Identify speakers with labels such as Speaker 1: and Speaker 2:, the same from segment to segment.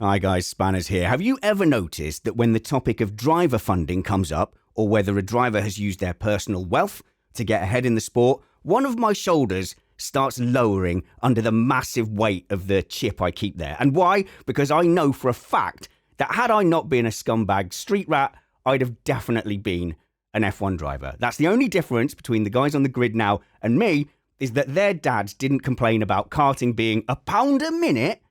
Speaker 1: Hi guys, Spanners here. Have you ever noticed that when the topic of driver funding comes up, or whether a driver has used their personal wealth to get ahead in the sport, one of my shoulders starts lowering under the massive weight of the chip I keep there? And why? Because I know for a fact that had I not been a scumbag street rat, I'd have definitely been an F1 driver. That's the only difference between the guys on the grid now and me, is that their dads didn't complain about karting being £1 a minute.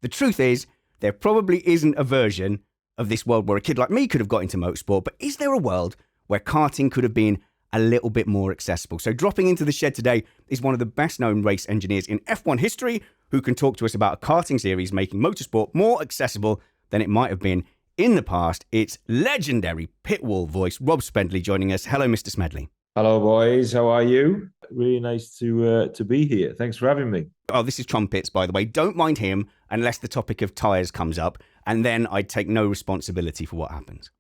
Speaker 1: The truth is, there probably isn't a version of this world where a kid like me could have got into motorsport, but is there a world where karting could have been a little bit more accessible? So dropping into the shed today is one of the best known race engineers in F1 history, who can talk to us about a karting series making motorsport more accessible than it might have been in the past. It's legendary pit wall voice Rob Smedley joining us. Hello, Mr. Smedley.
Speaker 2: Hello, boys. How are you? Really nice to be here. Thanks for having me.
Speaker 1: Oh, this is Trumpets, by the way. Don't mind him unless the topic of tyres comes up, and then I'd take no responsibility for what happens.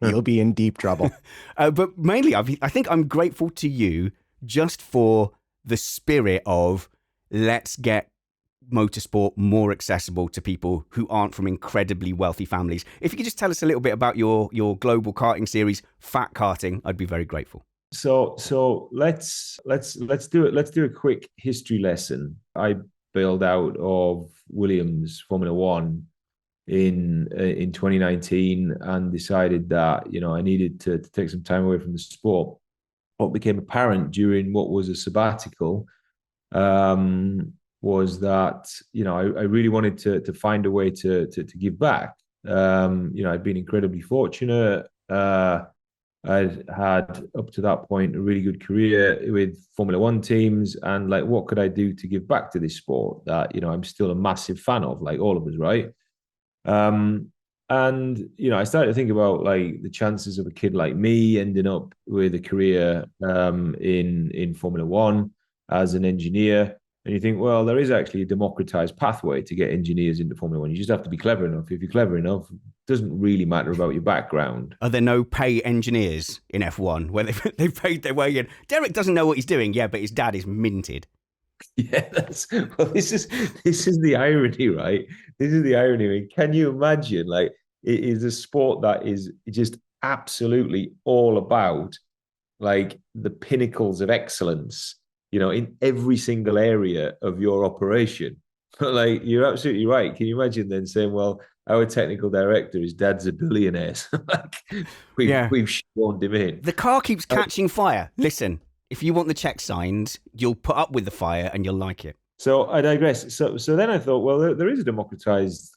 Speaker 3: You'll be in deep trouble.
Speaker 1: But mainly, I think I'm grateful to you just for the spirit of let's get motorsport more accessible to people who aren't from incredibly wealthy families. If you could just tell us a little bit about your global karting series, FAT Karting, I'd be very grateful.
Speaker 2: So let's do it. Let's do a quick history lesson. I bailed out of Williams Formula One in 2019 and decided that I needed to take some time away from the sport. What became apparent during what was a sabbatical was that I really wanted to find a way to give back. I'd been incredibly fortunate. I'd had up to that point a really good career with Formula One teams, and what could I do to give back to this sport that I'm still a massive fan of, like all of us, right? And I started to think about the chances of a kid like me ending up with a career in Formula One as an engineer. And you think, well, there is actually a democratized pathway to get engineers into Formula One. You just have to be clever enough. If you're clever enough, it doesn't really matter about your background.
Speaker 1: Are there no pay engineers in F1 where they've paid their way in? Derek doesn't know what he's doing, yeah, but his dad is minted.
Speaker 2: Yeah, this is the irony, right? This is the irony. I mean, can you imagine? It is a sport that is just absolutely all about the pinnacles of excellence, in every single area of your operation. But you're absolutely right. Can you imagine then saying, well, our technical director, his dad's a billionaire. We've shoehorned him in.
Speaker 1: The car keeps catching fire. Listen, if you want the check signed, you'll put up with the fire and you'll like it.
Speaker 2: So I digress. So then I thought, well, there is a democratized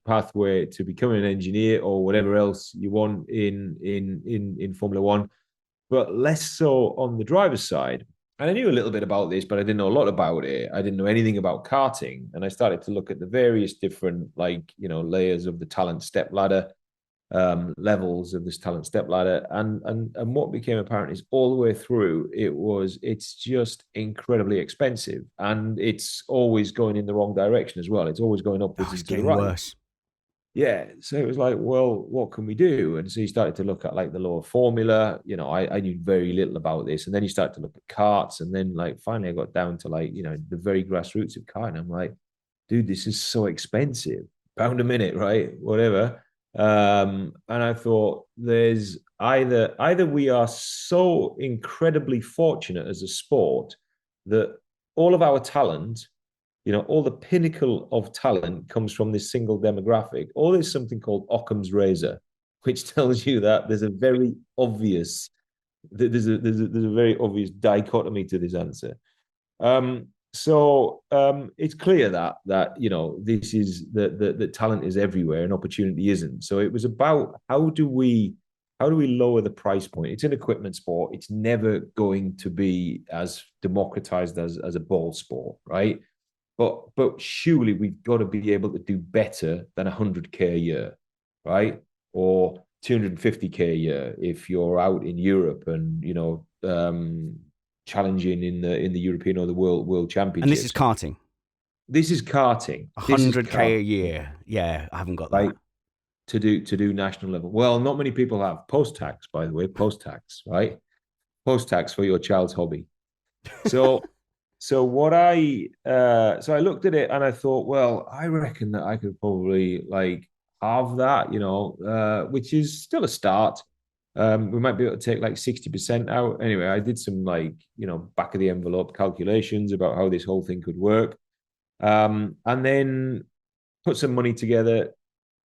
Speaker 2: pathway to becoming an engineer or whatever else you want in Formula One, but less so on the driver's side. And I knew a little bit about this, but I didn't know a lot about it. I didn't know anything about karting. And I started to look at the various different, layers of the talent step ladder, levels of this talent step ladder. And what became apparent is all the way through, it's just incredibly expensive. And it's always going in the wrong direction as well. It's always going upwards and to the right.
Speaker 1: Worse.
Speaker 2: Yeah, so it was well, what can we do? And so you started to look at the lower formula. I knew very little about this, and then you start to look at karts, and then finally I got down to the very grassroots of karting. I'm like, dude, this is so expensive, £1 a minute, right? Whatever. And I thought, there's either we are so incredibly fortunate as a sport that all of our talent, all the pinnacle of talent comes from this single demographic, or there's something called Occam's razor, which tells you that there's a very obvious dichotomy to this answer. So it's clear that this is that talent is everywhere and opportunity isn't. So it was about how do we lower the price point? It's an equipment sport. It's never going to be as democratized as a ball sport, right? But surely we've got to be able to do better than 100K a year, right? Or 250K a year if you're out in Europe and challenging in the European or the World Championships.
Speaker 1: And this is karting.
Speaker 2: This is karting.
Speaker 1: 100K a year. Yeah, I haven't got that.
Speaker 2: Right? To do national level. Well, not many people have post-tax, by the way. Post-tax, right? Post-tax for your child's hobby. So So I looked at it and I thought, well, I reckon that I could probably like halve that, which is still a start. We might be able to take like 60% out. Anyway, I did some like, back of the envelope calculations about how this whole thing could work. And then put some money together,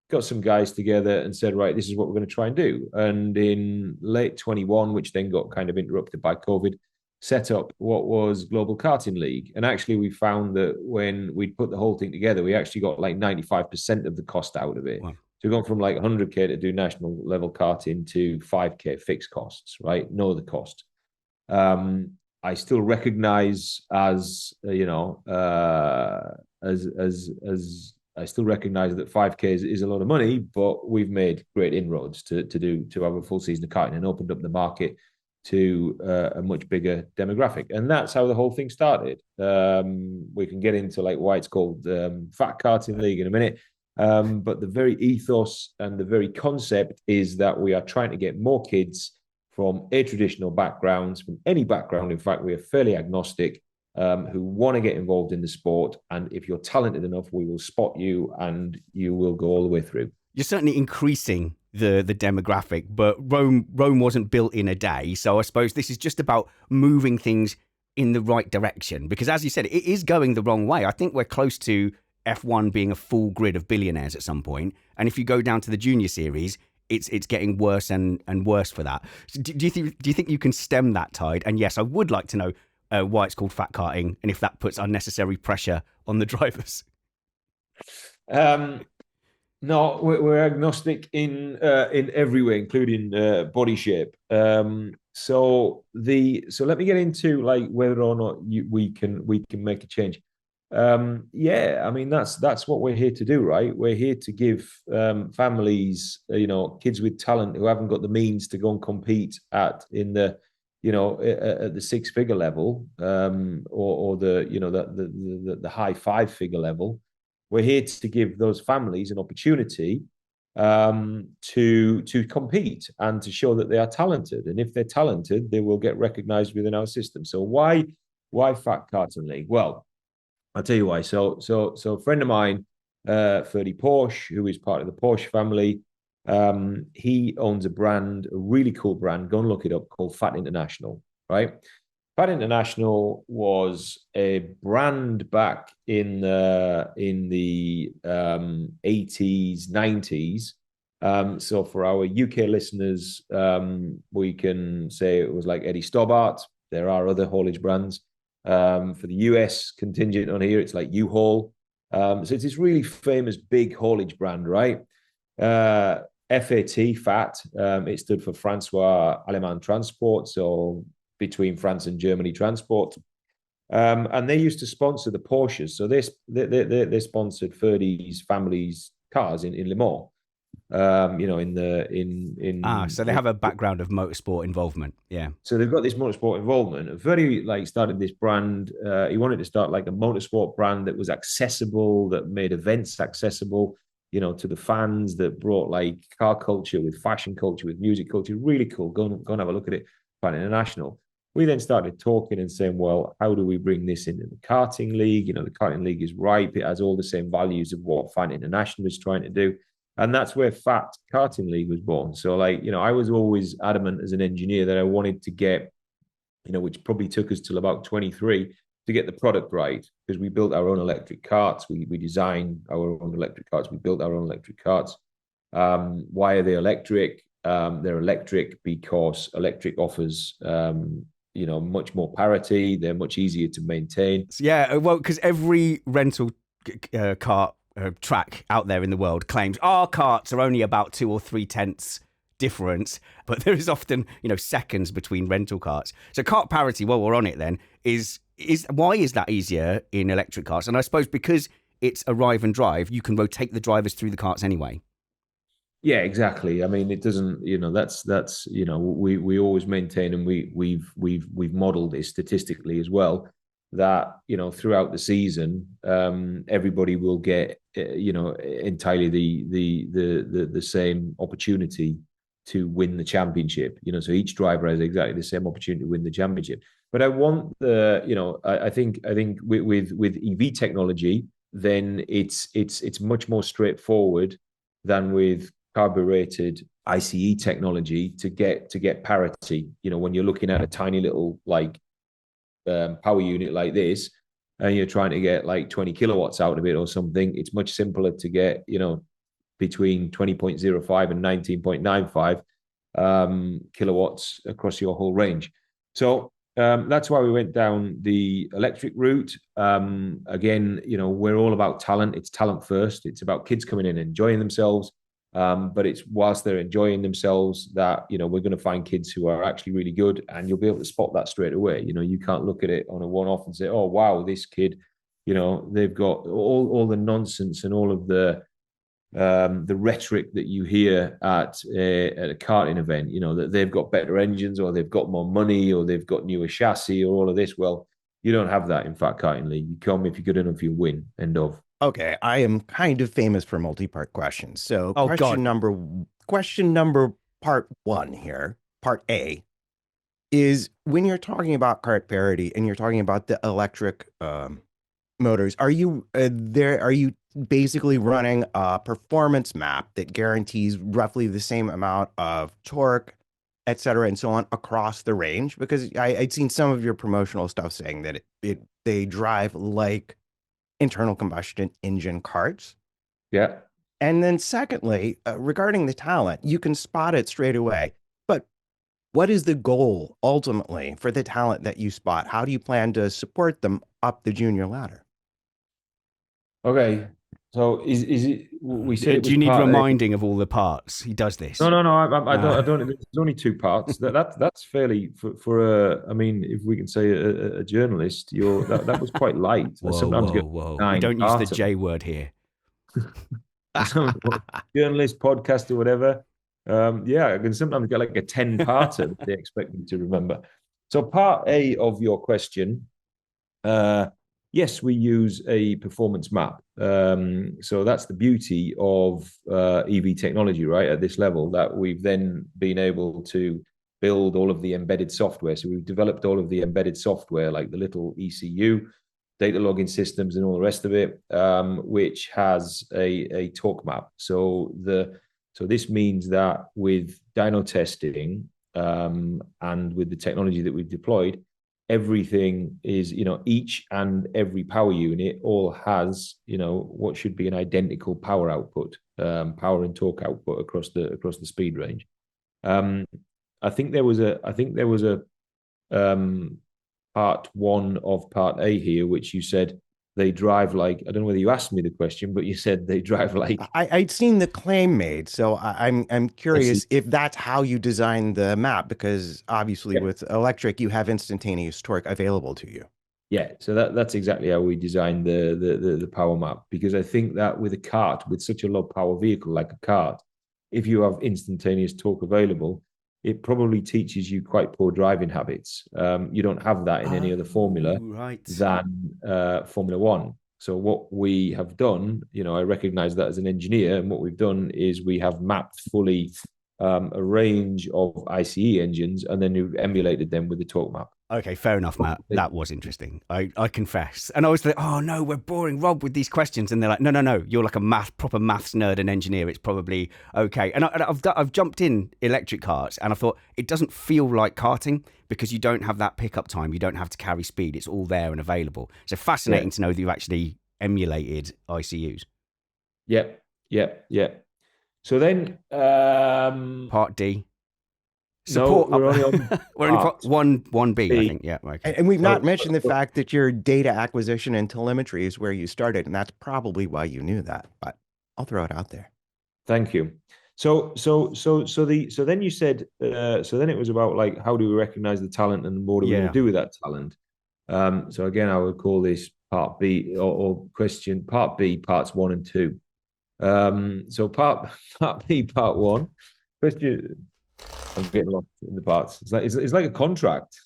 Speaker 2: got some guys together and said, right, this is what we're going to try and do. And in late 21, which then got kind of interrupted by COVID, set up what was Global Karting League. And actually, we found that when we put the whole thing together, we actually got like 95% of the cost out of it.
Speaker 1: Wow.
Speaker 2: So we've gone from like 100K to do national level karting to 5K fixed costs, right? No other cost. I still recognize as I still recognize that 5K is a lot of money, but we've made great inroads to have a full season of karting and opened up the market to a much bigger demographic. And that's how the whole thing started. We can get into like why it's called FAT Karting League in a minute. But the very ethos and the very concept is that we are trying to get more kids from a-traditional backgrounds, from any background. In fact, we are fairly agnostic, who want to get involved in the sport. And if you're talented enough, we will spot you and you will go all the way through.
Speaker 1: You're certainly increasing the demographic, but Rome wasn't built in a day. So I suppose this is just about moving things in the right direction, because as you said, it is going the wrong way. I think we're close to F1 being a full grid of billionaires at some point. And if you go down to the junior series, it's getting worse and worse for that. So do you think you can stem that tide? And yes, I would like to know why it's called FAT Karting and if that puts unnecessary pressure on the drivers.
Speaker 2: No, we're agnostic in every way, including body shape. So let me get into like whether or not we can make a change. Yeah, I mean that's what we're here to do, right? We're here to give families, kids with talent who haven't got the means to go and compete at the 6-figure level, or the high 5-figure level. We're here to give those families an opportunity to compete and to show that they are talented. And if they're talented, they will get recognized within our system. So why FAT Karting League? Well, I'll tell you why. So a friend of mine, Ferdy Porsche, who is part of the Porsche family, he owns a really cool brand. Go and look it up, called FAT International, right? FAT International was a brand back in the 80s, 90s. So for our UK listeners, we can say it was like Eddie Stobbart. There are other haulage brands. For the US contingent on here, it's like U-Haul. So it's this really famous big haulage brand, right? FAT, FAT, it stood for Francois Allemand Transport, so between France and Germany transport. And they used to sponsor the Porsches. So they sponsored Ferdy's family's cars in Le Mans.
Speaker 1: So they have a background of motorsport involvement. Yeah.
Speaker 2: So they've got this motorsport involvement. Ferdy started this brand. He wanted to start like a motorsport brand that was accessible, that made events accessible, to the fans, that brought like car culture with fashion culture, with music culture. Really cool. Go and have a look at it. FAT International. We then started talking and saying, well, how do we bring this into the karting league? The karting league is ripe. It has all the same values of what FAT International is trying to do. And that's where FAT Karting League was born. So I was always adamant as an engineer that I wanted to get, which probably took us till about 23 to get the product right, because we built our own electric karts. We designed our own electric karts. We built our own electric karts. Why are they electric? They're electric because electric offers, much more parity. They're much easier to maintain.
Speaker 1: Yeah, well, because every rental kart track out there in the world claims our karts are only about 2 or 3 tenths difference, but there is often seconds between rental karts. So kart parity, while we're on it, then is why is that easier in electric karts? And I suppose because it's arrive and drive, you can rotate the drivers through the karts anyway.
Speaker 2: Yeah, exactly. I mean, it doesn't, that's we always maintain, and we've modeled it statistically as well, that throughout the season, everybody will get entirely the same opportunity to win the championship. So each driver has exactly the same opportunity to win the championship. But I want I think with EV technology, then it's much more straightforward than with carbureted ICE technology to get parity. When you're looking at a tiny little power unit like this, and you're trying to get like 20 kilowatts out of it or something, it's much simpler to get between 20.05 and 19.95 kilowatts across your whole range. So that's why we went down the electric route. Again, we're all about talent. It's talent first. It's about kids coming in and enjoying themselves. But it's whilst they're enjoying themselves that, we're going to find kids who are actually really good, and you'll be able to spot that straight away. You can't look at it on a one-off and say, oh, wow, this kid, they've got all the nonsense and all of the rhetoric that you hear at a karting event, that they've got better engines or they've got more money or they've got newer chassis or all of this. Well, you don't have that in FAT Karting League. You come, if you're good enough, you win. End of.
Speaker 3: Okay, I am kind of famous for multi-part questions. So
Speaker 1: Oh,
Speaker 3: question number part one here, part A, is when you're talking about kart parity and you're talking about the electric motors, are you basically running a performance map that guarantees roughly the same amount of torque, et cetera, and so on across the range? Because I'd seen some of your promotional stuff saying that they drive like internal combustion engine karts.
Speaker 2: Yeah.
Speaker 3: And then secondly, regarding the talent, you can spot it straight away. But what is the goal ultimately for the talent that you spot? How do you plan to support them up the junior ladder?
Speaker 2: Okay. So is it? We said.
Speaker 1: Do you need reminding of all the parts? He does this.
Speaker 2: No. I don't. There's only two parts. That's fairly for I mean, if we can say a journalist, that was quite light.
Speaker 1: Whoa. We don't use the J word here.
Speaker 2: Journalist, podcast, or whatever. I can sometimes get like a 10-parter that they expect me to remember. So part A of your question. Yes, we use a performance map. So that's the beauty of EV technology, right? At this level, that we've then been able to build all of the embedded software. So we've developed all of the embedded software, like the little ECU, data logging systems, and all the rest of it, which has a torque map. So this means that with dyno testing and with the technology that we've deployed, everything is, each and every power unit all has, what should be an identical power output, power and torque output across the speed range. I think there was a part one of part A here, which you said they drive like, I don't know whether you asked me the question, but you said they drive like.
Speaker 3: I'd seen the claim made, so I'm curious if that's how you design the map, because obviously with electric you have instantaneous torque available to you.
Speaker 2: Yeah, so that's exactly how we designed the power map, because I think that with a kart, with such a low power vehicle like a kart, if you have instantaneous torque available, it probably teaches you quite poor driving habits. You don't have that in any other formula than Formula One. So what we have done, I recognize that as an engineer, and what we've done is we have mapped fully a range of ICE engines, and then we've emulated them with the torque map.
Speaker 1: Okay, fair enough, Matt. That was interesting. I confess. And I was like, oh no, we're boring Rob with these questions. And they're like, no, you're like a proper maths nerd and engineer. It's probably okay. And I've jumped in electric karts, and I thought it doesn't feel like karting because you don't have that pickup time. You don't have to carry speed. It's all there and available. So fascinating to know that you've actually emulated ICUs.
Speaker 2: Yep. So then
Speaker 1: part D. Support.
Speaker 2: No, we're only on
Speaker 1: one B, I think. Yeah. Okay.
Speaker 3: And we've not mentioned the fact that your data acquisition and telemetry is where you started, and that's probably why you knew that. But I'll throw it out there.
Speaker 2: Thank you. So then you said so then it was about like, how do we recognize the talent and what are we going to do with that talent? So again, I would call this part B or question part B, parts 1 and 2. So part B, part 1 question. I'm getting lost in the parts. It's like a contract.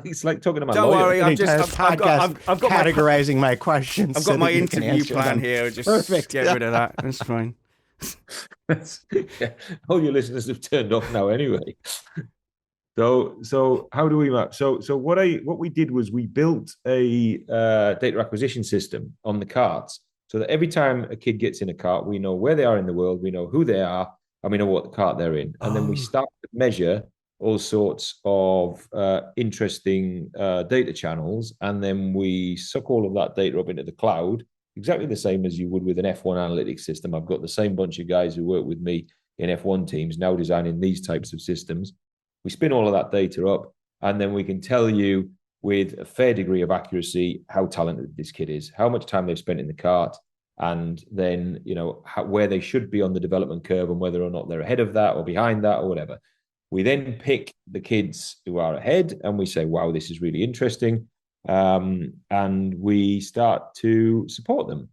Speaker 2: It's like talking to my lawyer.
Speaker 1: Don't worry,
Speaker 3: I've got categorizing my questions.
Speaker 1: I've got my interview plan here. Just perfect. Get rid of that. That's fine.
Speaker 2: All your listeners have turned off now anyway. So how do we map? So what we did was we built a data acquisition system on the carts, so that every time a kid gets in a cart, we know where they are in the world, we know who they are, and we know what the cart they're in. And then we
Speaker 3: Oh,
Speaker 2: start to measure all sorts of interesting data channels, and then we suck all of that data up into the cloud, exactly the same as you would with an F1 analytics system. I've got the same bunch of guys who work with me in F1 teams now designing these types of systems. We spin all of that data up, and then we can tell you with a fair degree of accuracy how talented this kid is, how much time they've spent in the cart, and then where they should be on the development curve and whether or not they're ahead of that or behind that or whatever. We then pick the kids who are ahead and we say, wow, this is really interesting. And we start to support them.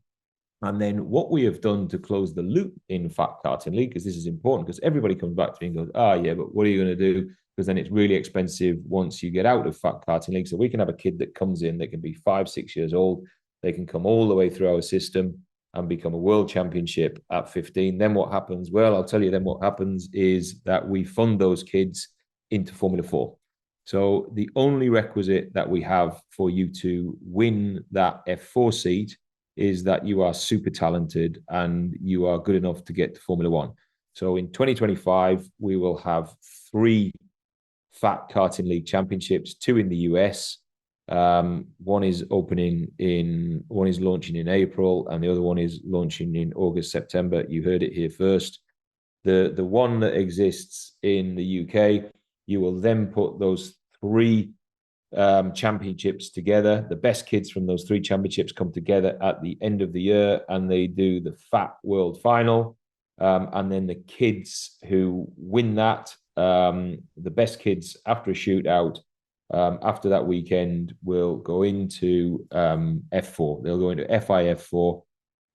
Speaker 2: And then what we have done to close the loop in FAT Karting League, because this is important, because everybody comes back to me and goes, yeah, but what are you going to do? Because then it's really expensive once you get out of FAT Karting League. So we can have a kid that comes in, that can be 5-6 years old. They can come all the way through our system and become a world championship at 15. Then what happens? Well, I'll tell you then what happens is that we fund those kids into Formula 4. So the only requisite that we have for you to win that F4 seat is that you are super talented and you are good enough to get to Formula 1. So in 2025, we will have 3 FAT Karting League championships, 2 in the US. One is launching in April, and the other one is launching in August, September. You heard it here first. The one that exists in the UK, you will then put those 3 championships together. The best kids from those 3 championships come together at the end of the year, and they do the FAT World Final. And then the kids who win that, the best kids after a shootout, after that weekend, will go into F4. They'll go into FIF4,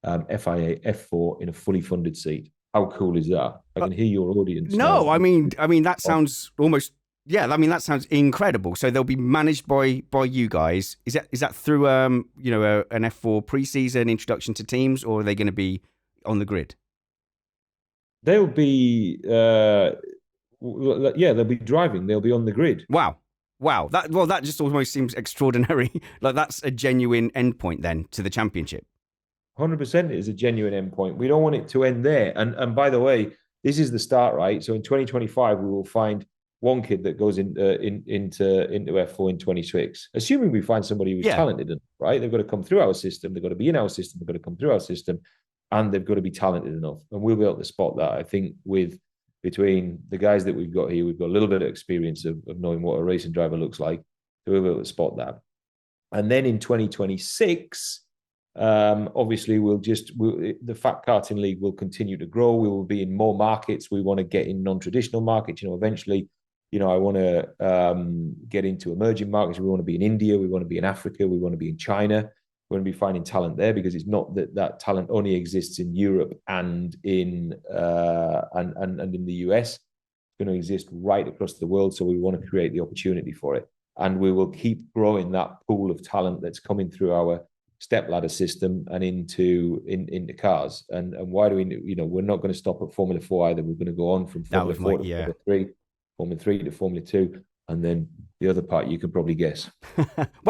Speaker 2: FIA F4 in a fully funded seat. How cool is that? I can hear your audience.
Speaker 1: No,
Speaker 2: now.
Speaker 1: I mean that sounds almost, yeah. I mean that sounds incredible. So they'll be managed by you guys. Is that through an F4 preseason introduction to teams, or are they going to be on the grid?
Speaker 2: They'll be they'll be driving. They'll be on the grid.
Speaker 1: Wow. That just almost seems extraordinary. Like that's a genuine endpoint then to the championship.
Speaker 2: 100% is a genuine endpoint. We don't want it to end there. And by the way, this is the start, right? So in 2025, we will find one kid that goes into F4 in 26, assuming we find somebody who's talented, right? They've got to come through our system. They've got to be in our system. They've got to come through our system, and they've got to be talented enough. And we'll be able to spot that. I think between the guys that we've got here, we've got a little bit of experience of knowing what a racing driver looks like. So we'll be able to spot that. And then in 2026, obviously the FAT Karting League will continue to grow. We will be in more markets. We want to get in non-traditional markets. Eventually, I want to get into emerging markets. We want to be in India. We want to be in Africa. We want to be in China. We want to be finding talent there, because it's not that talent only exists in Europe and in the US. It's going to exist right across the world. So we want to create the opportunity for it, and we will keep growing that pool of talent that's coming through our stepladder system and into cars. And why do we? We're not going to stop at Formula 4 either. We're going to go on from Formula 4 to Formula 3, Formula 3 to Formula 2, and then the other part you can probably guess.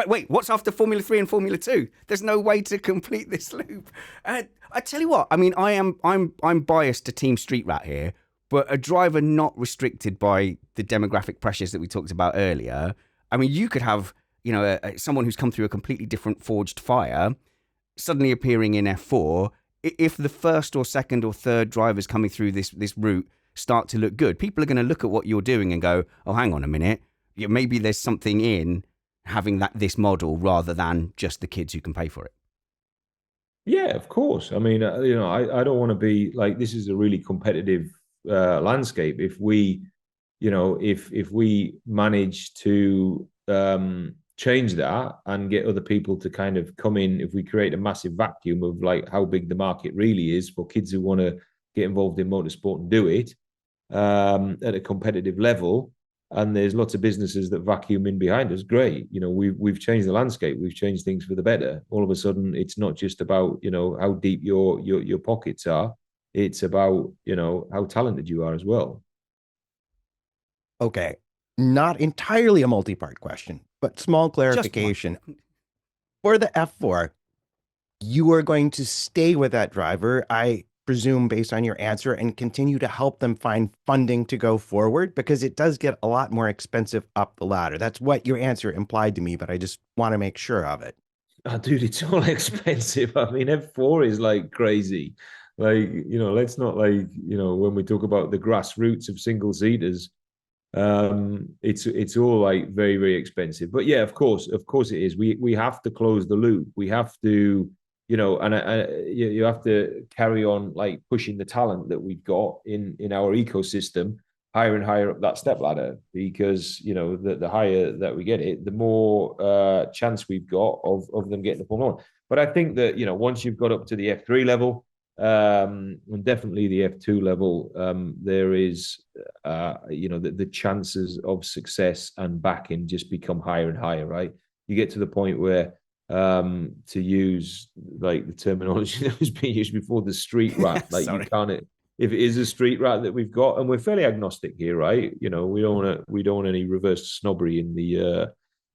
Speaker 1: Wait, what's after Formula 3 and Formula 2? There's no way to complete this loop. I tell you what, I mean, I'm biased to Team Street Rat here, but a driver not restricted by the demographic pressures that we talked about earlier. I mean, you could have, someone who's come through a completely different forged fire suddenly appearing in F4. If the first or second or third drivers coming through this route start to look good, people are going to look at what you're doing and go, oh, hang on a minute. Maybe there's something in having this model rather than just the kids who can pay for it.
Speaker 2: Yeah, of course. I mean, I don't want to be like, this is a really competitive landscape. If we, if we manage to change that and get other people to kind of come in, if we create a massive vacuum of like how big the market really is for kids who want to get involved in motorsport and do it at a competitive level, and there's lots of businesses that vacuum in behind us, great. We've changed the landscape. We've changed things for the better. All of a sudden, it's not just about, how deep your pockets are. It's about, how talented you are as well.
Speaker 3: Okay. not entirely a multi-part question, but small
Speaker 1: Just
Speaker 3: clarification.
Speaker 1: one.
Speaker 3: For the F4, you are going to stay with that driver, I presume, based on your answer, and continue to help them find funding to go forward, because it does get a lot more expensive up the ladder. That's what your answer implied to me, but I just want to make sure of it.
Speaker 2: Oh, dude, it's all expensive. I mean, F4 is like crazy. Like, let's not when we talk about the grassroots of single seaters, it's all like very, very expensive. But yeah, of course it is. We have to close the loop. We have to, and you have to carry on like pushing the talent that we've got in our ecosystem higher and higher up that step ladder, because the higher that we get it, the more chance we've got of them getting the Formula One. But I think that once you've got up to the F3 level, and definitely the F2 level, there is the chances of success and backing just become higher and higher, right? You get to the point where, to use like the terminology that was being used before, the street rat, like you can't, if it is a street rat that we've got, and we're fairly agnostic here, right? We don't want any reverse snobbery in the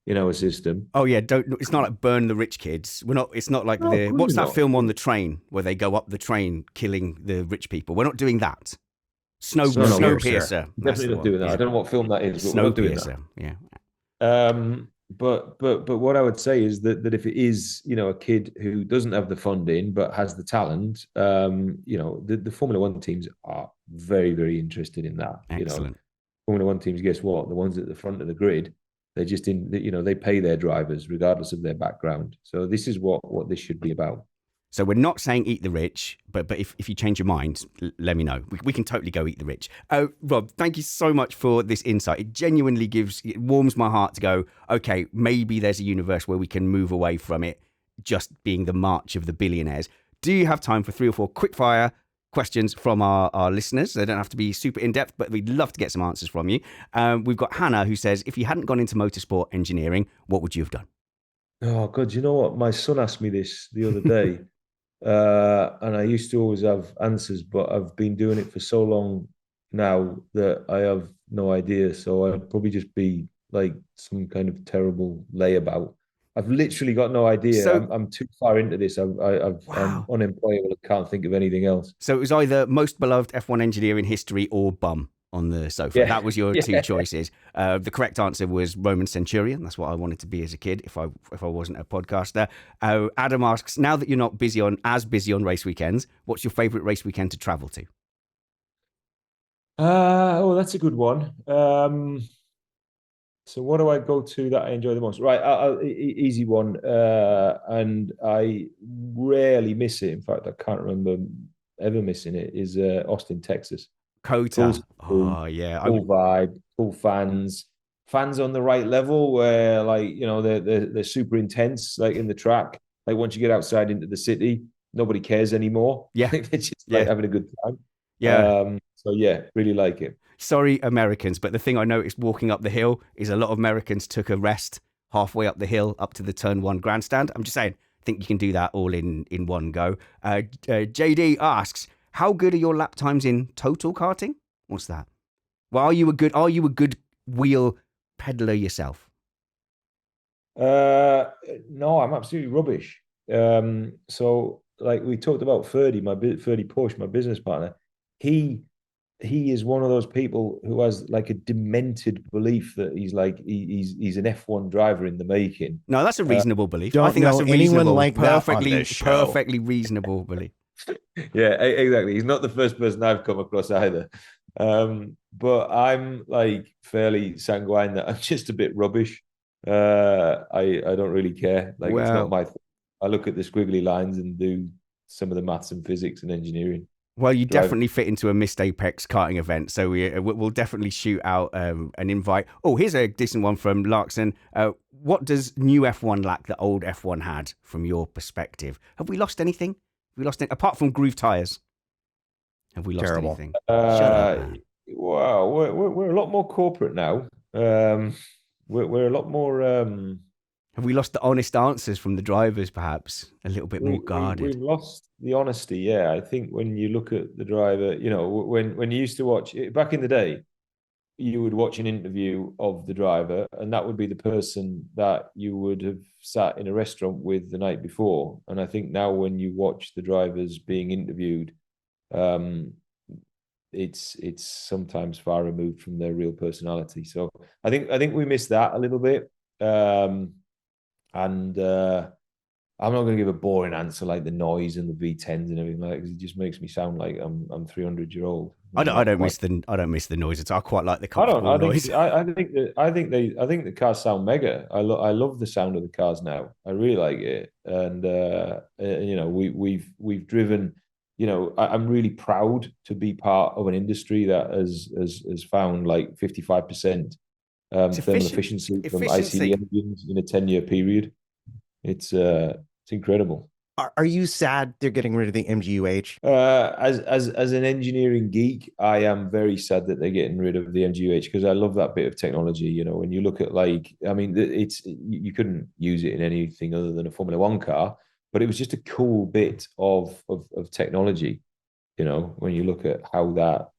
Speaker 2: in our system.
Speaker 1: Oh yeah, it's not like Burn the Rich Kids. It's not like what's that film on the train where they go up the train killing the rich people? We're not doing that. Snowpiercer.
Speaker 2: Definitely not doing that. Yeah. I don't know what film that is, but we're not doing that.
Speaker 1: Yeah.
Speaker 2: But what I would say is that if it is a kid who doesn't have the funding but has the talent, the Formula One teams are very, very interested in that.
Speaker 1: Excellent.
Speaker 2: Formula One teams, guess what? The ones at the front of the grid, they're just they pay their drivers regardless of their background. So this is what this should be about.
Speaker 1: So we're not saying eat the rich, but if you change your mind, let me know. We can totally go eat the rich. Rob, thank you so much for this insight. It genuinely it warms my heart to go, okay, maybe there's a universe where we can move away from it just being the march of the billionaires. Do you have time for 3 or 4 quick-fire questions from our listeners? They don't have to be super in-depth, but we'd love to get some answers from you. We've got Hannah, who says, if you hadn't gone into motorsport engineering, what would you have done?
Speaker 2: Oh, God, you know what? My son asked me this the other day. And I used to always have answers, but I've been doing it for so long now that I have no idea. So I'd probably just be like some kind of terrible layabout. I've literally got no idea.
Speaker 1: So,
Speaker 2: I'm too far into this. I'm unemployable. I can't think of anything else.
Speaker 1: So it was either most beloved F1 engineer in history or bum on the sofa. Yeah. That was your 2 choices. The correct answer was Roman Centurion. That's what I wanted to be as a kid if I wasn't a podcaster. Adam asks, now that you're not as busy on race weekends, what's your favorite race weekend to travel to?
Speaker 2: That's a good one. So what do I go to that I enjoy the most? Right, easy one. And I rarely miss it. In fact, I can't remember ever missing it. Is Austin, Texas.
Speaker 1: COTA. Oh yeah,
Speaker 2: cool vibe, cool fans on the right level where they're super intense, like in the track. Like once you get outside into the city, nobody cares anymore.
Speaker 1: Yeah,
Speaker 2: they're just having a good time.
Speaker 1: Yeah.
Speaker 2: So yeah, really like it.
Speaker 1: Sorry, Americans, but the thing I noticed walking up the hill is a lot of Americans took a rest halfway up the hill up to the turn 1 grandstand. I'm just saying, I think you can do that all in one go. JD asks, how good are your lap times in total karting? What's that? Well, are you a good wheel peddler yourself?
Speaker 2: No, I'm absolutely rubbish. So like we talked about Ferdy Porsche, my business partner, he is one of those people who has like a demented belief that he's an F1 driver in the making.
Speaker 1: No, that's a reasonable belief. I think that's a reasonable, perfectly reasonable belief.
Speaker 2: Yeah, exactly. He's not the first person I've come across either. But I'm like fairly sanguine that I'm just a bit rubbish. I don't really care. Like it's not my thing. I look at the squiggly lines and do some of the maths and physics and engineering.
Speaker 1: Well, you definitely fit into a Missed Apex Karting event, so we'll definitely shoot out an invite. Oh, here's a decent one from Larkson. What does new F1 lack that old F1 had from your perspective? Have we lost anything? Apart from groove tires? Have we lost anything? Shut up,
Speaker 2: wow, we're a lot more corporate now. We're a lot more.
Speaker 1: Have we lost the honest answers from the drivers? Perhaps a little bit more guarded.
Speaker 2: We've lost the honesty. Yeah, I think when you look at the driver, when you used to watch it back in the day, you would watch an interview of the driver, and that would be the person that you would have sat in a restaurant with the night before. And I think now when you watch the drivers being interviewed, um, it's sometimes far removed from their real personality. So I think we missed that a little bit. And I'm not going to give a boring answer like the noise and the V10s and everything like that, because it just makes me sound like I'm 300 year old.
Speaker 1: I don't miss the noise at all. I quite like the
Speaker 2: I don't.
Speaker 1: comfortable noise.
Speaker 2: I think the cars sound mega. I love the sound of the cars now. I really like it. And you know, we've driven. You know, I'm really proud to be part of an industry that has found like 55% thermal efficiency from ICE engines in a 10-year period. It's incredible.
Speaker 3: Are you sad they're getting rid of the MGUH?
Speaker 2: As an engineering geek, I am very sad that they're getting rid of the MGUH, because I love that bit of technology. You know, when you look at, like, I mean, you couldn't use it in anything other than a Formula One car, but it was just a cool bit of technology. You know, when you look at how that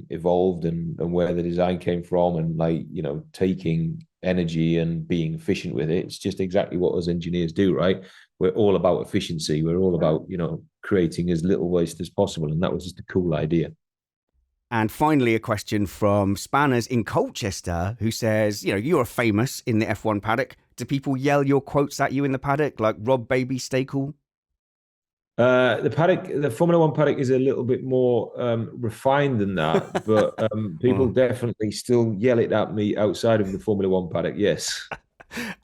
Speaker 2: evolved and where the design came from, and, like, you know, taking energy and being efficient with it, it's just exactly what us engineers do, right? We're all about efficiency. We're all about, you know, creating as little waste as possible. And that was just a cool idea.
Speaker 1: And finally, a question from Spanners in Colchester, who says, you know, you're famous in the F1 paddock. Do people yell your quotes at you in the paddock, like "Rob, baby, stay cool"?
Speaker 2: The Formula One paddock is a little bit more refined than that, but people definitely still yell it at me outside of the Formula One paddock. Yes.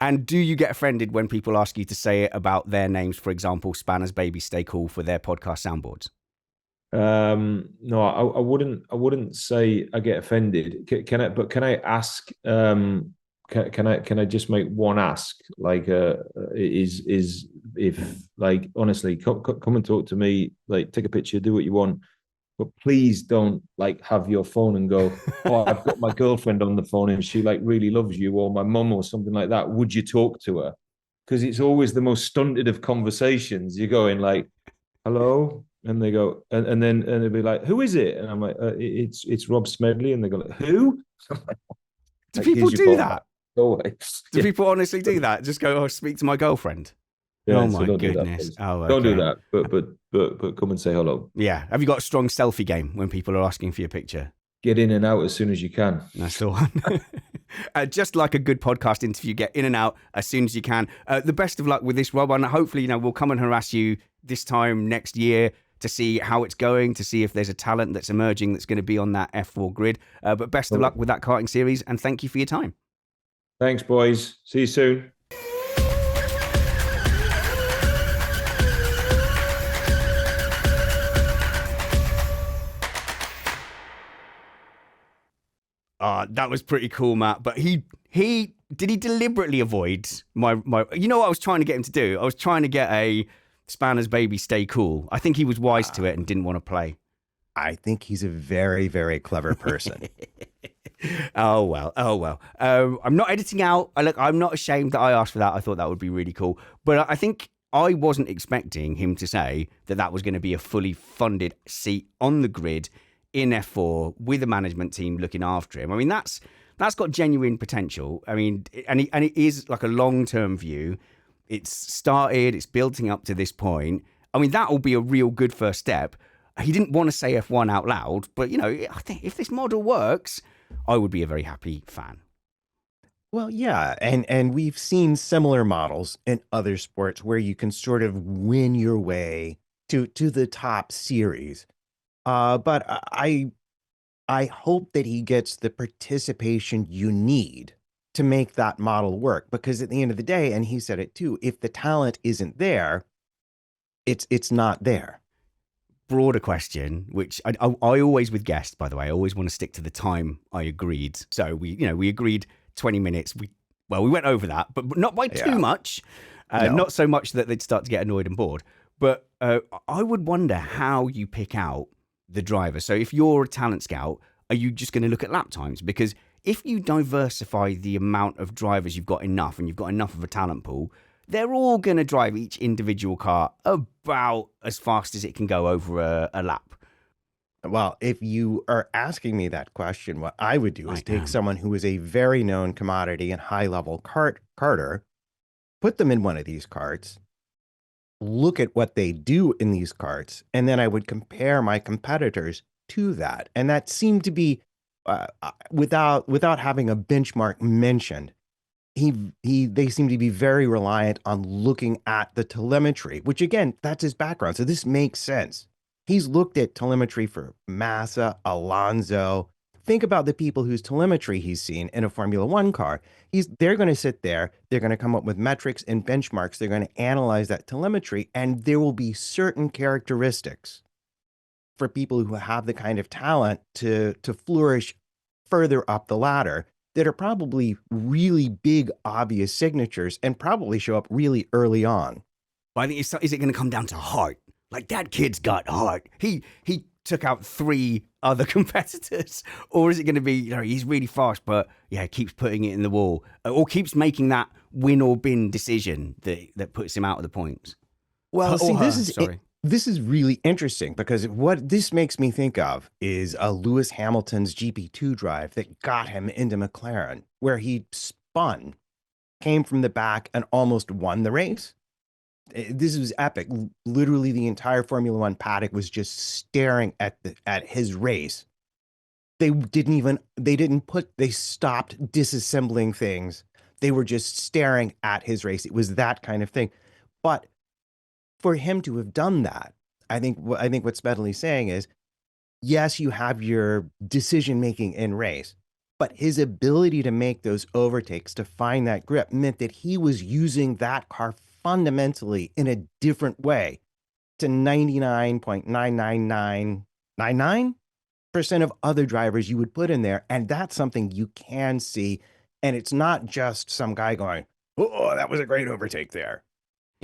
Speaker 1: And do you get offended when people ask you to say it about their names? For example, Spanners Baby Stay Cool for their podcast soundboards.
Speaker 2: No, I wouldn't say I get offended. Can I ask? Can I just make one ask? Like, is if, like, honestly, come and talk to me. Like, take a picture, do what you want, but please don't, like, have your phone and go, "Oh, I've got my girlfriend on the phone and she, like, really loves you," or my mum or something like that. Would you talk to her? Because it's always the most stunted of conversations. You're going like, "Hello," and they go, and then they'll be like, "Who is it?" And I'm like, "It's Rob Smedley," and they go like, "Who?"
Speaker 1: Do people do that?
Speaker 2: Always.
Speaker 1: Do people honestly do that? Just go, "Oh, speak to my girlfriend."
Speaker 2: Yeah,
Speaker 1: oh
Speaker 2: so
Speaker 1: my
Speaker 2: don't
Speaker 1: goodness!
Speaker 2: Do that,
Speaker 1: oh, okay.
Speaker 2: Don't do that. But come and say hello.
Speaker 1: Yeah. Have you got a strong selfie game when people are asking for your picture?
Speaker 2: Get in and out as soon as you can.
Speaker 1: That's the one. Just like a good podcast interview, get in and out as soon as you can. The best of luck with this, Rob, and hopefully, you know, we'll come and harass you this time next year to see how it's going, to see if there's a talent that's emerging that's going to be on that F4 grid. But best of luck with that karting series, and thank you for your time.
Speaker 2: Thanks, boys. See you soon.
Speaker 1: That was pretty cool, Matt. But he did he deliberately avoid my. You know what I was trying to get him to do? I was trying to get a Spanners Baby Stay Cool. I think he was wise to it and didn't want to play.
Speaker 3: I think he's a very, very clever person.
Speaker 1: Oh well. I'm not editing out. I'm not ashamed that I asked for that. I thought that would be really cool. But I think I wasn't expecting him to say that was going to be a fully funded seat on the grid in F4 with a management team looking after him. I mean, that's got genuine potential. I mean, and it is like a long-term view. It's started, it's building up to this point. I mean, that will be a real good first step. He didn't want to say F1 out loud, but, you know, I think if this model works, I would be a very happy fan.
Speaker 3: Well, yeah, and we've seen similar models in other sports where you can sort of win your way to the top series. But I hope that he gets the participation you need to make that model work, because at the end of the day, and he said it too, if the talent isn't there, it's not there.
Speaker 1: Broader question, which I always, with guests, by the way, I always want to stick to the time I agreed. So we agreed 20 minutes. We went over that, but not by too much. No. Not so much that they'd start to get annoyed and bored. But I would wonder how you pick out the driver. So if you're a talent scout, are you just going to look at lap times? Because if you diversify the amount of drivers you've got enough, and you've got enough of a talent pool, they're all going to drive each individual car about as fast as it can go over a lap.
Speaker 3: Well, if you are asking me that question, what I would do is
Speaker 1: I
Speaker 3: take
Speaker 1: am.
Speaker 3: someone who is a very known commodity and high level carter, put them in one of these carts, look at what they do in these carts, and then I would compare my competitors to that. And that seemed to be without having a benchmark mentioned. They seem to be very reliant on looking at the telemetry, which again, that's his background. So this makes sense. He's looked at telemetry for Massa, Alonso. Think about the people whose telemetry he's seen in a Formula One car. They're going to sit there, they're going to come up with metrics and benchmarks, they're going to analyze that telemetry, and there will be certain characteristics for people who have the kind of talent to flourish further up the ladder that are probably really big, obvious signatures and probably show up really early on.
Speaker 1: But I think is it going to come down to heart? Like that kid's got heart. He took out 3 other competitors, or is it going to be he's really fast, but keeps putting it in the wall, or keeps making that win or bin decision that puts him out of the points?
Speaker 3: Well, see,
Speaker 1: Sorry.
Speaker 3: this is really interesting because what this makes me think of is a Lewis Hamilton's GP2 drive that got him into McLaren, where he spun, came from the back, and almost won the race. This was epic. Literally, the entire Formula One paddock was just staring at his race. They stopped disassembling things. They were just staring at his race. It was that kind of thing. But for him to have done that, I think what Smedley's saying is, yes, you have your decision making in race, but his ability to make those overtakes, to find that grip, meant that he was using that car fundamentally in a different way to 99.99999% of other drivers you would put in there. And that's something you can see. And it's not just some guy going, oh, that was a great overtake there.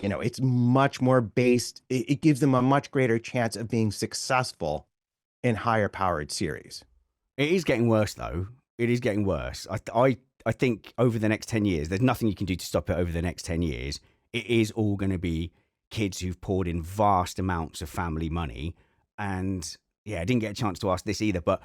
Speaker 3: It's much more based. It gives them a much greater chance of being successful in higher powered series.
Speaker 1: It is getting worse, though. It is getting worse. I think over the next 10 years, there's nothing you can do to stop it over the next 10 years. It is all going to be kids who've poured in vast amounts of family money. And I didn't get a chance to ask this either, but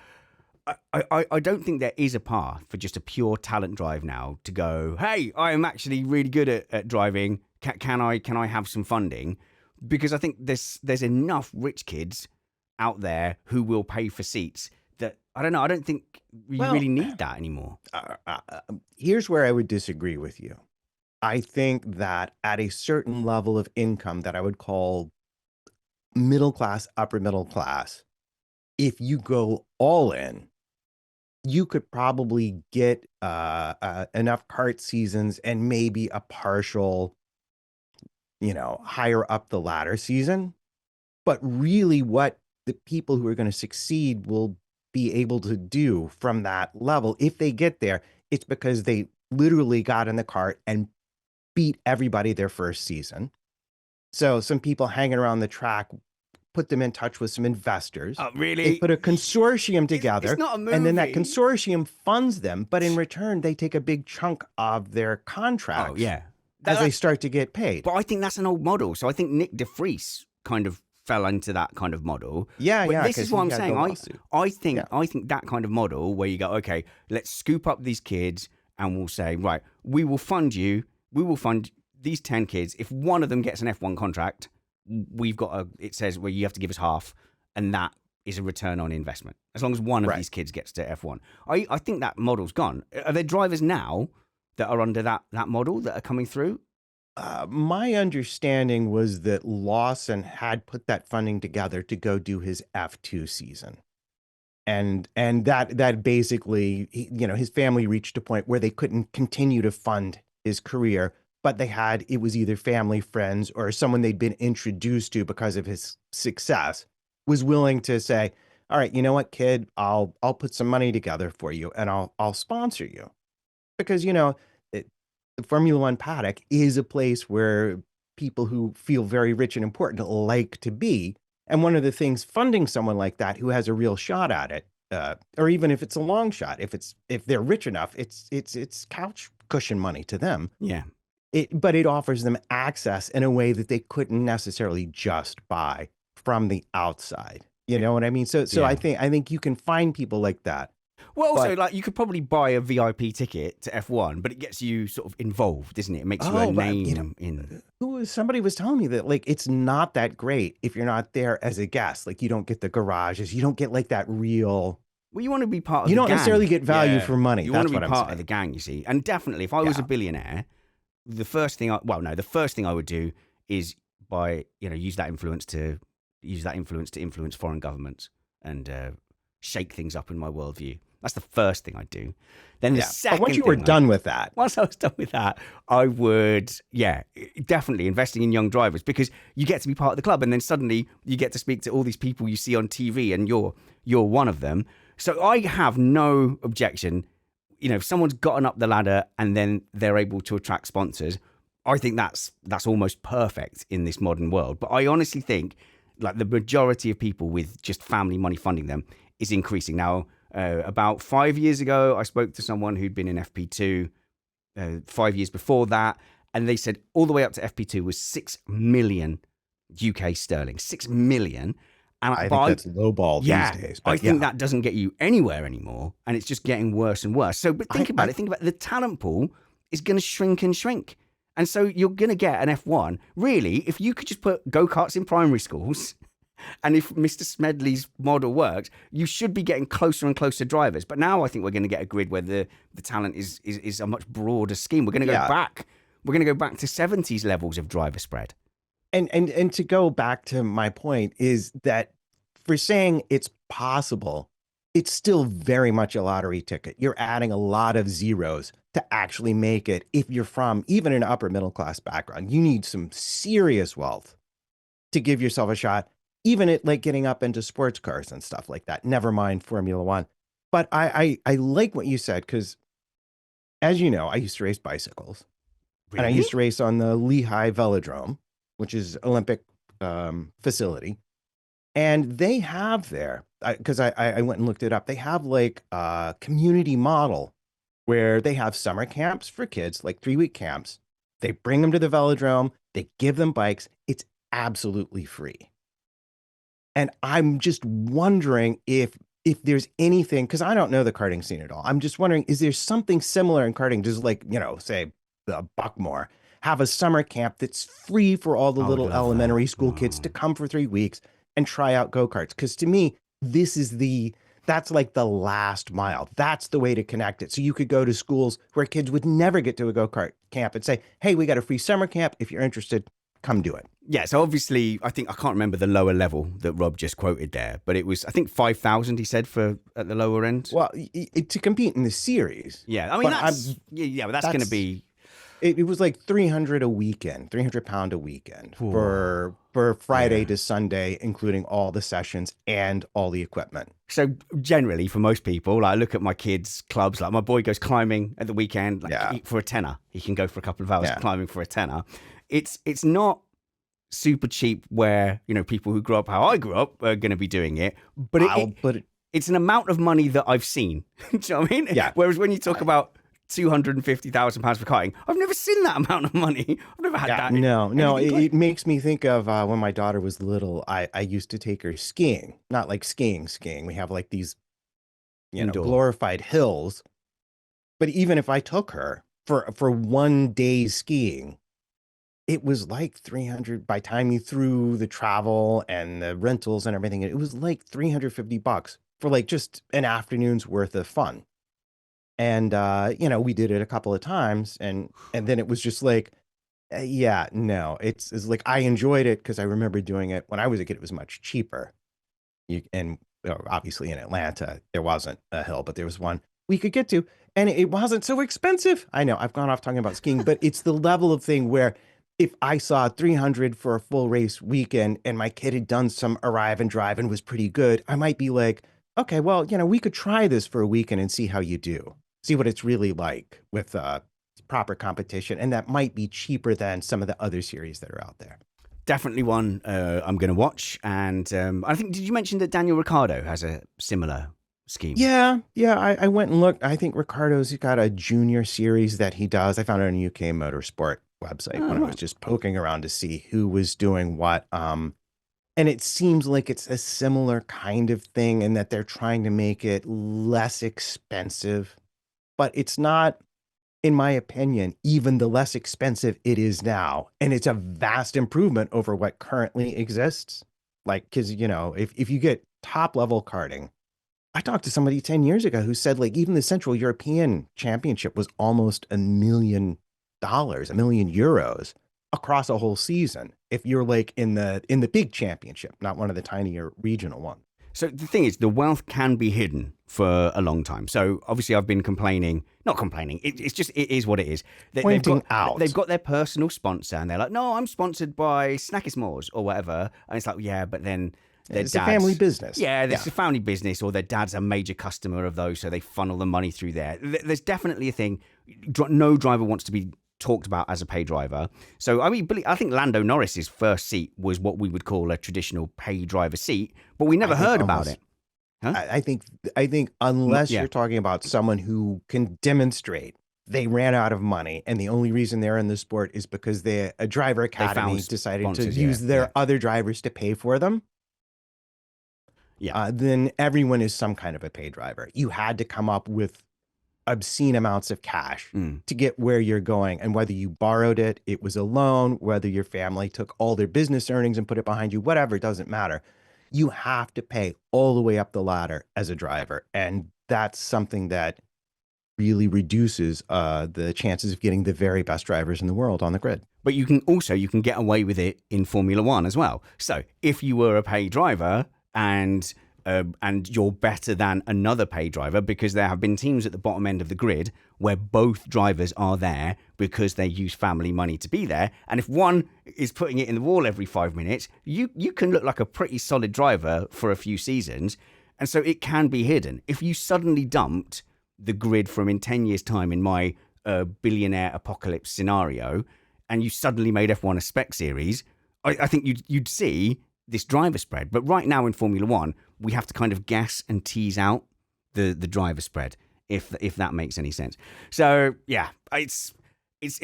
Speaker 1: I don't think there is a path for just a pure talent drive now to go, hey, I am actually really good at driving. Can I have some funding? Because I think there's enough rich kids out there who will pay for seats that, I don't know, I don't think we really need that anymore.
Speaker 3: Here's where I would disagree with you. I think that at a certain level of income that I would call middle class, upper middle class, if you go all in, you could probably get enough kart seasons and maybe a partial, higher up the ladder season. But really what the people who are going to succeed will be able to do from that level, if they get there, it's because they literally got in the cart and beat everybody their first season. So some people hanging around the track put them in touch with some investors.
Speaker 1: Oh, really?
Speaker 3: They put a consortium together,
Speaker 1: it's not a movie.
Speaker 3: and then that consortium funds them, but in return, they take a big chunk of their contracts.
Speaker 1: Oh, yeah.
Speaker 3: As they start to get paid.
Speaker 1: But I think that's an old model. So I think Nick de Vries kind of fell into that kind of model.
Speaker 3: Yeah,
Speaker 1: but
Speaker 3: yeah.
Speaker 1: This is what I'm saying. I think that kind of model where you go, okay, let's scoop up these kids and we'll say, right, we will fund you. We will fund these 10 kids. If one of them gets an F1 contract, it says, well, you have to give us half, and that is a return on investment. As long as one of these kids gets to F1. I think that model's gone. Are there drivers now that are under that model that are coming through?
Speaker 3: My understanding was that Lawson had put that funding together to go do his F2 season. And that basically, his family reached a point where they couldn't continue to fund his career, but it was either family, friends, or someone they'd been introduced to because of his success was willing to say, all right, you know what, kid, I'll put some money together for you and I'll sponsor you. Because, the Formula One paddock is a place where people who feel very rich and important like to be. And one of the things funding someone like that who has a real shot at it, or even if it's a long shot, if they're rich enough, it's couch cushion money to them.
Speaker 1: Yeah.
Speaker 3: But it offers them access in a way that they couldn't necessarily just buy from the outside. You know what I mean? So
Speaker 1: Yeah.
Speaker 3: I think you can find people like that.
Speaker 1: Well, also,
Speaker 3: But-
Speaker 1: like, you could probably buy a VIP ticket to F1, but it gets you sort of involved, isn't it? It makes you a
Speaker 3: Oh, but,
Speaker 1: name
Speaker 3: you know,
Speaker 1: in.
Speaker 3: somebody was telling me that like it's not that great if you're not there as a guest. Like you don't get the garages, you don't get like that real.
Speaker 1: Well, you want to be part of
Speaker 3: You
Speaker 1: the
Speaker 3: don't
Speaker 1: gang.
Speaker 3: necessarily get value
Speaker 1: Yeah.
Speaker 3: for money.
Speaker 1: You
Speaker 3: That's
Speaker 1: want to
Speaker 3: what
Speaker 1: be
Speaker 3: I'm
Speaker 1: part
Speaker 3: saying.
Speaker 1: of the gang, you see. And definitely, if I was a
Speaker 3: Yeah.
Speaker 1: billionaire, the first thing the first thing I would do is use that influence to influence foreign governments and shake things up in my worldview. That's the first thing I'd do. Then the
Speaker 3: Yeah.
Speaker 1: second
Speaker 3: But once you were
Speaker 1: thing
Speaker 3: done with that,
Speaker 1: once I was done with that, I would, definitely investing in young drivers, because you get to be part of the club, and then suddenly you get to speak to all these people you see on TV, and you're one of them. So I have no objection. You know, if someone's gotten up the ladder and then they're able to attract sponsors, I think that's almost perfect in this modern world. But I honestly think like the majority of people with just family money funding them is increasing now. About 5 years ago, I spoke to someone who'd been in FP2 5 years before that, and they said all the way up to FP2 was 6 million UK sterling. 6 million. And
Speaker 3: I think that's lowball these days. But
Speaker 1: I think that doesn't get you anywhere anymore, and it's just getting worse and worse. So, but think about it. Think about it. The talent pool is going to shrink and shrink. And so you're going to get an F1. Really, if you could just put go-karts in primary schools, and if Mr. Smedley's model works, you should be getting closer and closer drivers. But now I think we're going to get a grid where the talent is a much broader scheme. We're going to go back. We're going to go back to 70s levels of driver spread.
Speaker 3: And to go back to my point is that for saying it's possible, it's still very much a lottery ticket. You're adding a lot of zeros to actually make it. If you're from even an upper middle class background, you need some serious wealth to give yourself a shot, even at like getting up into sports cars and stuff like that. Never mind Formula One. But I like what you said, because as you know, I used to race bicycles.
Speaker 1: Really?
Speaker 3: And I used to race on the Lehigh Velodrome, which is Olympic facility. And they have there, because I went and looked it up, they have like a community model where they have summer camps for kids, like 3-week camps. They bring them to the velodrome. They give them bikes. It's absolutely free. And I'm just wondering if there's anything, because I don't know the karting scene at all. I'm just wondering, is there something similar in karting, just like, say, the Buckmore, have a summer camp that's free for all the little elementary school kids to come for 3 weeks and try out go-karts? Because to me, that's like the last mile. That's the way to connect it. So you could go to schools where kids would never get to a go-kart camp and say, hey, we got a free summer camp. If you're interested, come do it.
Speaker 1: Yeah, so obviously, I can't remember the lower level that Rob just quoted there, but it was, I think, 5,000 he said at the lower end.
Speaker 3: Well, to compete in the series.
Speaker 1: Yeah, I mean,
Speaker 3: but
Speaker 1: that's going to be...
Speaker 3: It was like 300 a weekend, 300 pound a weekend for Friday to Sunday, including all the sessions and all the equipment.
Speaker 1: So generally, for most people, like I look at my kids' clubs, like my boy goes climbing at the weekend, for a tenner. He can go for a couple of hours climbing for a tenner. It's not super cheap where, people who grew up how I grew up are going to be doing it, but it's an amount of money that I've seen. Do you know what I mean?
Speaker 3: Yeah.
Speaker 1: Whereas when you talk about £250,000 for karting, I've never seen that amount of money. I've never had that.
Speaker 3: No, it makes me think of when my daughter was little, I used to take her skiing, not like skiing. We have like these, glorified hills. But even if I took her for 1 day skiing, it was like 300 by time you threw the travel and the rentals and everything. It was like $350 for like just an afternoon's worth of fun. And, we did it a couple of times and then it was just like, it's like, I enjoyed it because I remember doing it when I was a kid. It was much cheaper. Obviously in Atlanta, there wasn't a hill, but there was one we could get to and it wasn't so expensive. I know I've gone off talking about skiing, but it's the level of thing where if I saw 300 for a full race weekend and my kid had done some arrive and drive and was pretty good, I might be like, okay, well, we could try this for a weekend and see how you do. See what it's really like with proper competition. And that might be cheaper than some of the other series that are out there.
Speaker 1: Definitely one I'm going to watch. And I think, did you mention that Daniel Ricciardo has a similar scheme?
Speaker 3: Yeah. I went and looked. I think Ricciardo's got a junior series that he does. I found it on a UK Motorsport website when I was just poking around to see who was doing what. And it seems like it's a similar kind of thing in that they're trying to make it less expensive, but it's not, in my opinion, even the less expensive it is now. And it's a vast improvement over what currently exists. Like, because, if you get top level karting, I talked to somebody 10 years ago who said, like, even the Central European Championship was almost $1 million, €1 million across a whole season. If you're like in the big championship, not one of the tinier regional ones.
Speaker 1: So the thing is, the wealth can be hidden for a long time. So obviously, I've been not complaining. It's just, it is what it is.
Speaker 3: Pointing out.
Speaker 1: They've got their personal sponsor, and they're like, no, I'm sponsored by Snackismores or whatever. And it's like, yeah, but then
Speaker 3: It's a family business.
Speaker 1: Yeah, it's a family business, or their dad's a major customer of those, so they funnel the money through there. There's definitely a thing. No driver wants to be talked about as a pay driver. So I mean, I think Lando Norris's first seat was what we would call a traditional pay driver seat, but we never heard about it.
Speaker 3: Huh? I think unless you're talking about someone who can demonstrate they ran out of money and the only reason they're in the sport is because a driver academy decided to use their other drivers to pay for them. Then everyone is some kind of a pay driver. You had to come up with obscene amounts of cash to get where you're going. And whether you borrowed it, it was a loan, whether your family took all their business earnings and put it behind you, whatever, it doesn't matter. You have to pay all the way up the ladder as a driver. And that's something that really reduces the chances of getting the very best drivers in the world on the grid.
Speaker 1: But you can get away with it in Formula One as well. So if you were a pay driver and you're better than another pay driver, because there have been teams at the bottom end of the grid where both drivers are there because they use family money to be there. And if one is putting it in the wall every 5 minutes, you can look like a pretty solid driver for a few seasons. And so it can be hidden. If you suddenly dumped the grid from in 10 years' time in my billionaire apocalypse scenario, and you suddenly made F1 a spec series, I think you'd see this driver spread. But right now in Formula One, we have to kind of guess and tease out the driver spread, if that makes any sense. So yeah, it's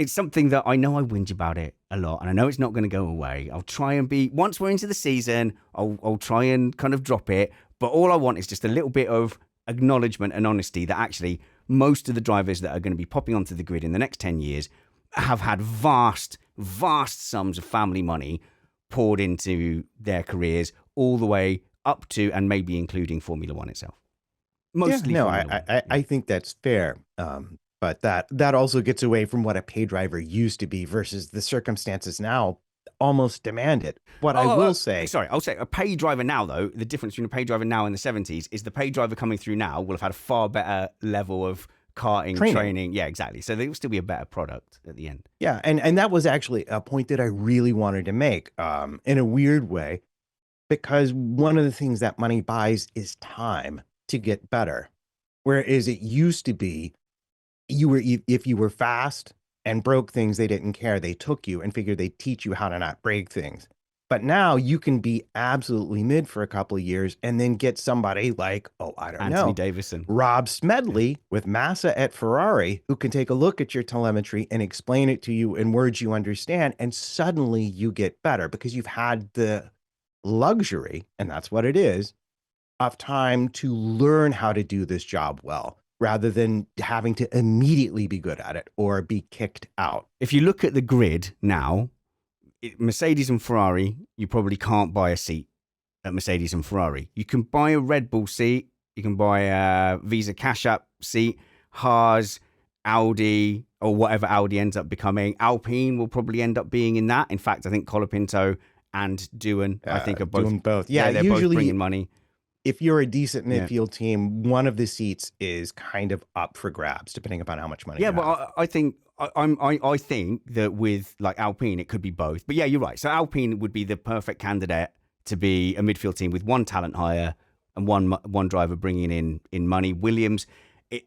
Speaker 1: something that I know I whinge about it a lot, and I know it's not going to go away. I'll try and once we're into the season, I'll try and kind of drop it. But all I want is just a little bit of acknowledgement and honesty that actually most of the drivers that are going to be popping onto the grid in the next 10 years have had vast sums of family money poured into their careers, all the way up to and maybe including Formula One itself. Mostly.
Speaker 3: Yeah, I think that's fair. But that also gets away from what a pay driver used to be versus the circumstances now almost demand it. I'll say a pay driver now, though, the difference between a pay driver now in the 70s is the pay driver coming through now will have had a far better level of karting training. Yeah, exactly. So they will still be a better product at the end. Yeah, and that was actually a point that I really wanted to make in a weird way, because one of the things that money buys is time to get better. Whereas it used to be, if you were fast and broke things, they didn't care. They took you and figured they'd teach you how to not break things. But now you can be absolutely mid for a couple of years and then get somebody like,
Speaker 1: Anthony Davison,
Speaker 3: Rob Smedley with Massa at Ferrari, who can take a look at your telemetry and explain it to you in words you understand. And suddenly you get better because you've had the luxury, and that's what it is, of time to learn how to do this job well, rather than having to immediately be good at it or be kicked out.
Speaker 1: If you look at the grid now, Mercedes and Ferrari, you probably can't buy a seat at Mercedes and Ferrari. You can buy a Red Bull seat. You can buy a Visa Cash App seat. Haas, Audi, or whatever Audi ends up becoming. Alpine will probably end up being in that. In fact, I think Colapinto and Doohan, I think, are both.
Speaker 3: Doing both.
Speaker 1: Yeah, they're usually both bringing money.
Speaker 3: If you're a decent midfield team, one of the seats is kind of up for grabs, depending upon how much money.
Speaker 1: Yeah, but I think I think that with like Alpine, it could be both. But yeah, you're right. So Alpine would be the perfect candidate to be a midfield team with one talent hire and one driver bringing in money. Williams,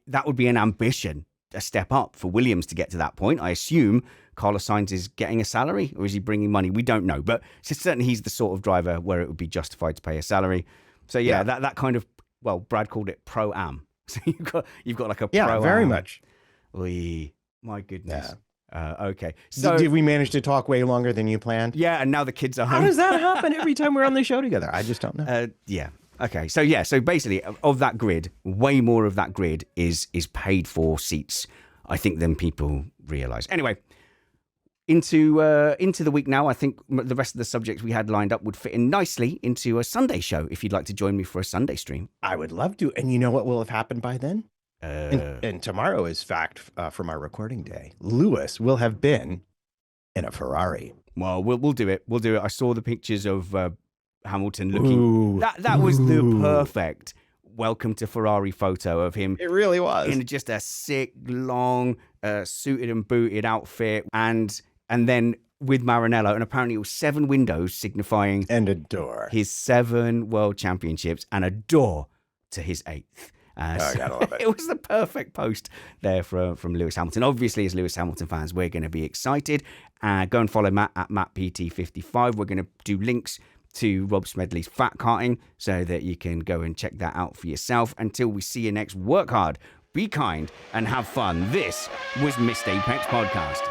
Speaker 1: that would be an ambition, a step up for Williams to get to that point. I assume Carlos Sainz is getting a salary, or is he bringing money? We don't know, but certainly he's the sort of driver where it would be justified to pay a salary. So yeah. that kind of, well, Brad called it pro-am. So you've got like a pro-am.
Speaker 3: Yeah, very much.
Speaker 1: Oy, my goodness. Okay. So
Speaker 3: Did we manage to talk way longer than you planned?
Speaker 1: yeah, and now the kids are
Speaker 3: How
Speaker 1: home.
Speaker 3: does that happen every time we're on the show together? I just don't know.
Speaker 1: Yeah. Okay. So basically, of that grid, way more of that grid is paid for seats, I think, than people realize. Anyway, into the week now. I think the rest of the subjects we had lined up would fit in nicely into a Sunday show. If you'd like to join me for a Sunday stream,
Speaker 3: I would love to. And you know what will have happened by then? And tomorrow is fact from our recording day. Lewis will have been in a Ferrari.
Speaker 1: well, we'll do it. We'll do it. I saw the pictures of Hamilton looking. That was the perfect welcome to Ferrari photo of him.
Speaker 3: It really was.
Speaker 1: In just a sick, long, suited and booted outfit, and then with Maranello, and apparently it was 7 windows signifying
Speaker 3: and a door.
Speaker 1: his 7 world championships and a door to his 8th.
Speaker 3: I gotta love it.
Speaker 1: It was the perfect post there from Lewis Hamilton. Obviously, as Lewis Hamilton fans, we're going to be excited. Go and follow Matt at MattPT55. We're going to do links to Rob Smedley's FAT Karting so that you can go and check that out for yourself. Until we see you next, work hard, be kind, and have fun. This was Missed Apex Podcast.